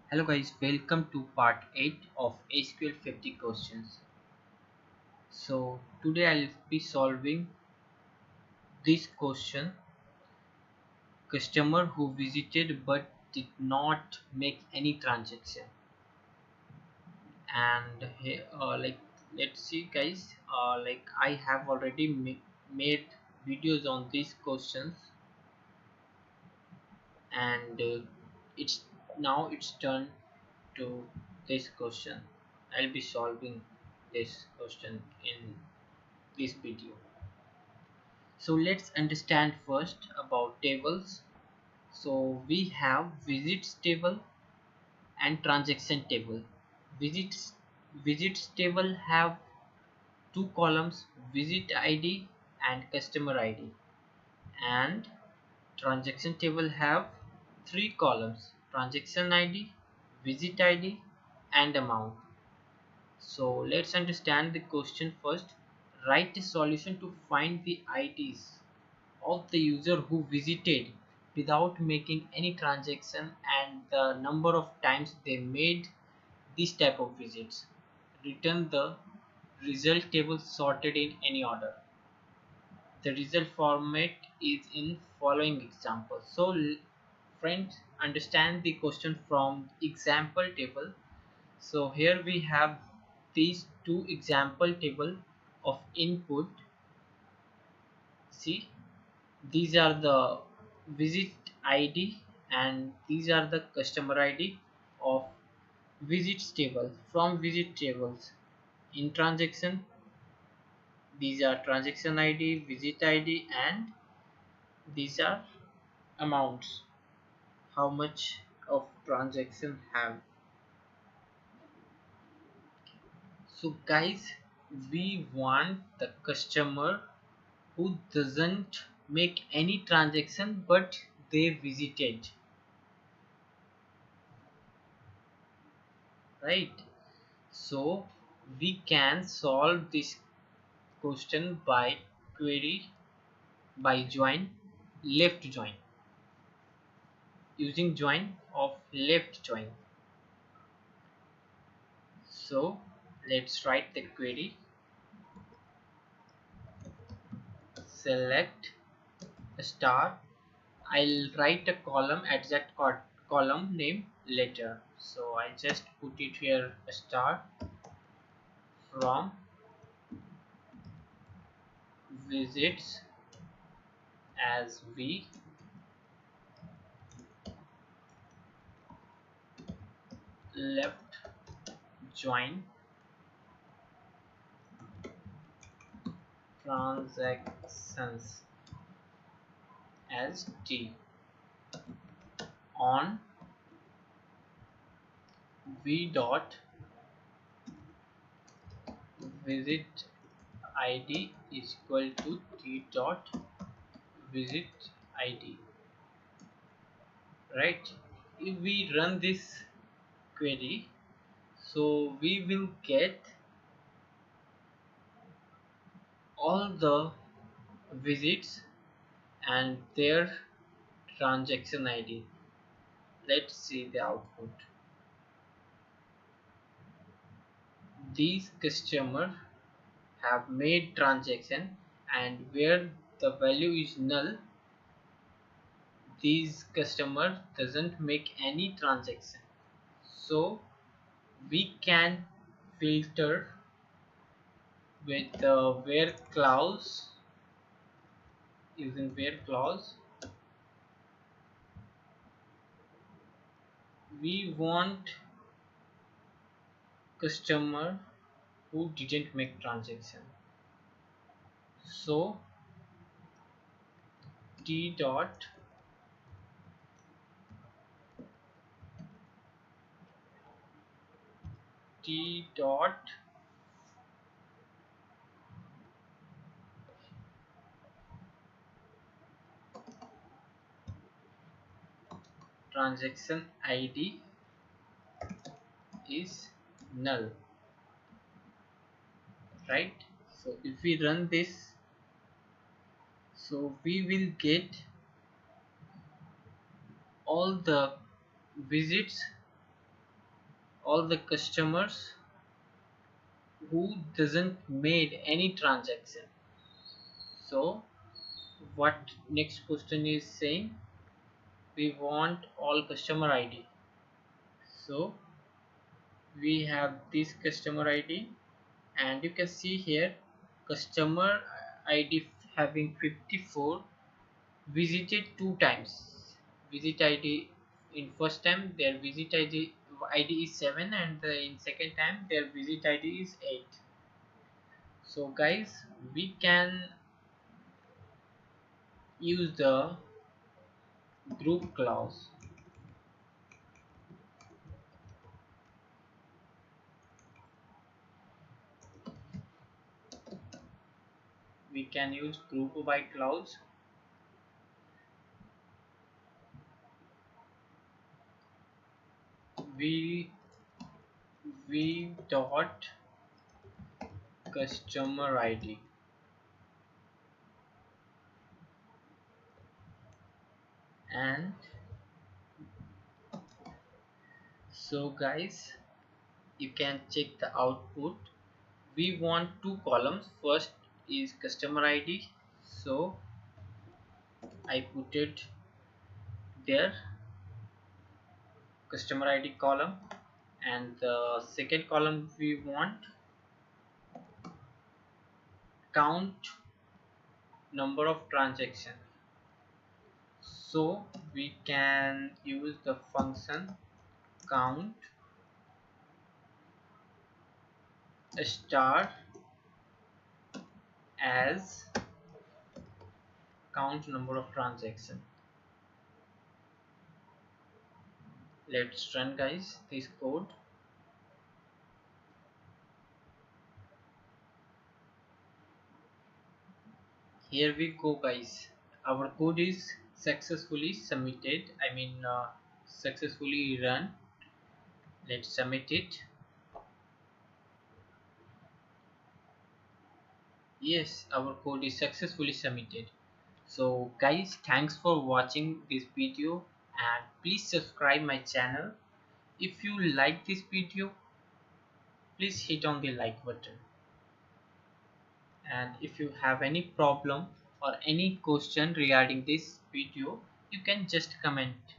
Hello guys, welcome to part 8 of SQL 50 questions. So today I'll be solving this question: customer who visited but did not make any transaction. And let's see guys, I have already made videos on these questions, and it's it's turn to this question. I'll be solving this question in this video. So let's understand first about tables. So we have visits table and transaction table. Visits visits table have two columns, visit ID and customer ID, and transaction table have three columns, transaction ID, visit ID and amount. So let's understand the question first. Write a solution to find the IDs of the user who visited without making any transaction and the number of times they made this type of visits. Return the result table sorted in any order. The result format is in following example. So friends, understand the question from example table. So here we have these two example table of input. See, these are the visit ID and these are the customer ID of visits table. From visit tables in transaction, these are transaction ID, visit ID, and these are amounts, how much of transaction have. So guys, we want the customer who doesn't make any transaction but they visited, right? So we can solve this question by query, by join, left join, using join of left join. So let's write the query. Select a star. I'll write a column, exact column name letter. So I just put it here, a star from visits as v left join transactions as t on v dot visit id is equal to t dot visit id, right? If we run this query, so we will get all the visits and their transaction id. Let's see the output. These customers have made transaction, and where the value is null, these customer doesn't make any transaction. So we can filter with the where clause. Using where clause, we want customer who didn't make transaction. So t dot t dot transaction id is null, right? So if we run this, so we will get all the visits all the customers who doesn't made any transaction. So what next question is saying, we want all customer ID. So we have this customer ID, and you can see here customer ID having 54, visited two times. Visit ID in first time their visit ID is 7, and in second time their visit ID is 8. So guys, we can use the group clause. We can use group by clause. We dot customer ID, and so guys, you can check the output. We want two columns. First is customer ID, so I put it there, customer ID column, and the second column we want count number of transactions. So we can use the function count a star as count number of transactions. Let's run guys this code. Here we go guys, our code is successfully submitted, successfully run. Let's submit it. Yes, our code is successfully submitted. So guys, thanks for watching this video, and please subscribe my channel. If you like this video, please hit on the like button, and if you have any problem or any question regarding this video, you can just comment.